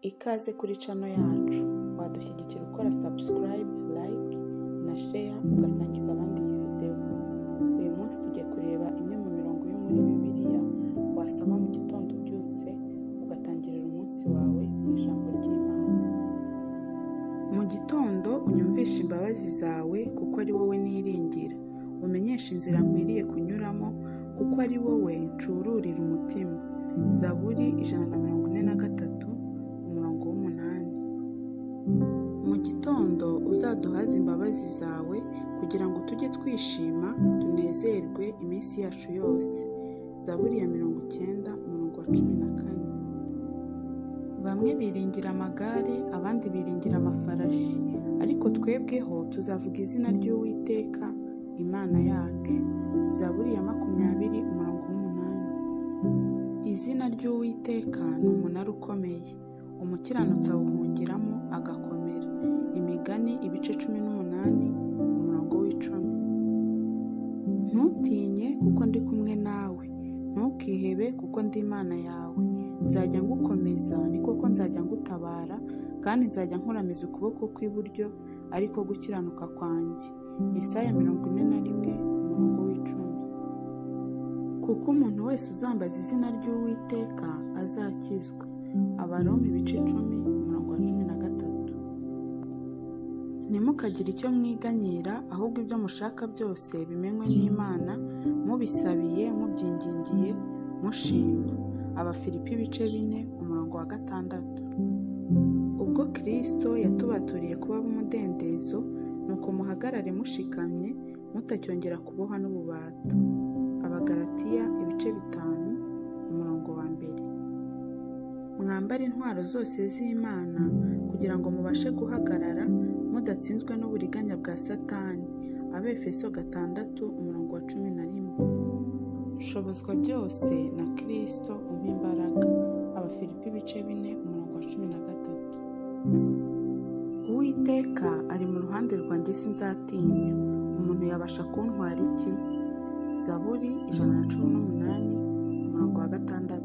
Ikaze kuri channel yacu, wadushyigikira ukora subscribe, like na share ugasangiza abandi iyi video. Uyu munsi tugiye kureba imwe mu mirongo yo muri Bibiliya wasoma mu gitondo ubyutse ugatangirira umunsi wawe mu ijambo ry'Imana. Mu gitondo unyumvishe imbabazi zawe kuko ari wowe niringira. Umenyeshe inzira nkwiriye kunyuramo kuko ari wowe ncururira umutima. Zaburi 143 umurongo w'8. Mu gitondo uzaduhaze imbabazi zawe kugira ngo tujye twishima tunezerwe iminsi yacu yose. Zaburi ya 90 umurongo wa 14. Bamwe biringira amagare, abandi biringira amafarashi, ariko twebweho tuzavuga izina ry'Uwiteka Imana yacu. Zaburi ya 20 umurongo w'8. Izina ry'Uwiteka ni umunara ukomeye, umukiranutsi awuhungiramo agakomera. Imigani ibice 18 umurongo w'10. Ntutinye kuko ndi kumwe nawe, ntukihebe kuko ndi Imana yawe. Nzajya ngukomeza, ni koko nzajya ngutabara, kandi nzajya nkuramiza ukuboko kw'iburyo, ariko gukiranuka kwanjye. Yesaya 41 umurongo w'10. Kuko umuntu wese uzambaza izina ry'Uwiteka azakizwa. Abaroma ibice 10 umurongo wa 13. Ntimukagire icyo mwiganyira, ahubwo ibyo mushaka byose bimenywe n'Imana, mubisabiye mubyingingiye mushima. Abafilipi ibice 4 umurongo wa 6. Ubwo Kristo yatubaturiye kuba umudendezo, nuko muhagarare mushikamye mutacyongera kubohwa n'ububata. Abagalatiya ibice 5 umurongo wa 1. Mwambare intwaro zose z'Imana kugira ngo mubashe guhagarara mudatsinzwe n'uburiganya bwa Satani. Abefeso 6 umurongo wa 11. Shobozwa byose na Kristo umpa imbaraga. Abafilipi ibice 4 umurongo wa 13. Uwiteka ari mu ruhande rwanjye, sinzatinya. Umuntu yabasha kuntwara iki? Zaburi 118 umurongo wa 6.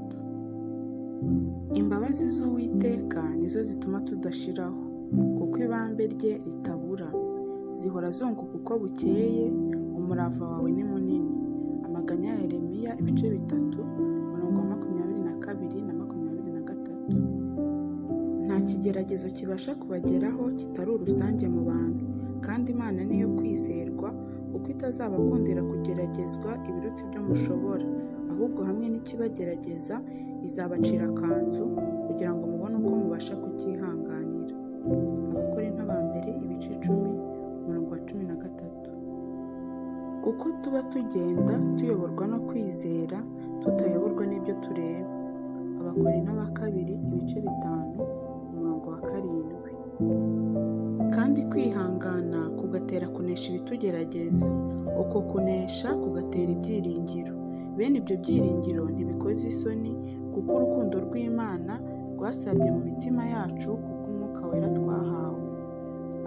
Imbabazi z'Uwiteka nizo zituma tudashiraho, kuko ibambe rye ritabura. Zihora zunguka uko bukeye, umurava wawe ni munini. Amaganya ya Yeremiya ibice 3 umurongo wa 22 na 23. Nta kigeragezo kibasha kubageraho kitari urusange mu bantu, kandi Imana niyo kwizerwa, kuko itazabakundira kugeragezwa ibiruta ibyo mushobora, ahubwo hamwe n'ikibagerageza izabacira akanzu kugira ngo mubone uko mubasha kucyihanganira. Abakorinto ba mbere ibice 10 umurongo wa 13. Kuko tuba tugenda tuyoborwa no kwizera, tutayoborwa n'ibyo tureba. Abakorinto ba kabiri ibice 5 umurongo wa 7. Kandi kwihangana kugatera kunesha ibitugerageza, uko kunesha kugatera ibyiringiro. Bene ibyo byiringiro ntibikoze isoni, kuko urukundo rw'Imana rwasabye mu mitima yacu kubw'Umwuka wera twahawe.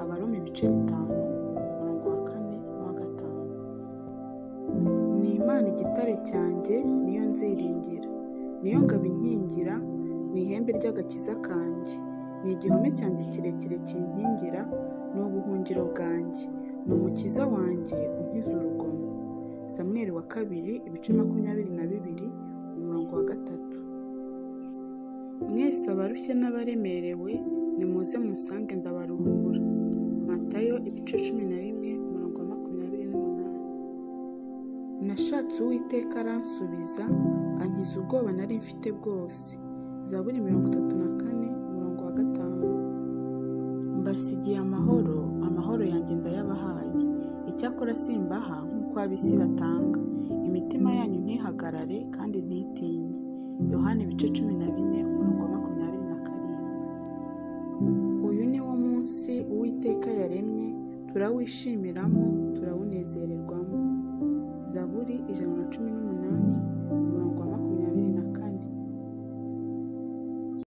Abaroma ibice 5 umurongo wa 4 n'uwa 5. Ni Imana igitare cyanjye, niyo nziringira, niyo ngabo inkingira, ni ihembe ry'agakiza kanjye, ni igihome cyanjye kirekire kinkingira, ni ubuhungiro bwanjye, ni umukiza wanjye unkiza urugomo. Samweli wa 2 ibice 22 umurongo wa 3. Mwese abarushye n'abaremerewe, nimuze munsange ndabaruhura. Matayo ibice 11 umurongo wa 28. Nashatse Uwiteka aransubiza, ankiza ubwoba nari mfite bwose. Zaburi 34 umurongo wa 5. Mbasigiye amahoro, amahoro yanjye ndayabahaye. Icyakora simbaha nk'uko ab'isi batanga. Imitima yanyu ntihagarare kandi ntitinye. Yohana ibice 14 umurongo wa 27. Uyu ni wo munsi Uwiteka yaremye, turawishyimiramo, turawunezererwamo. Zaburi 118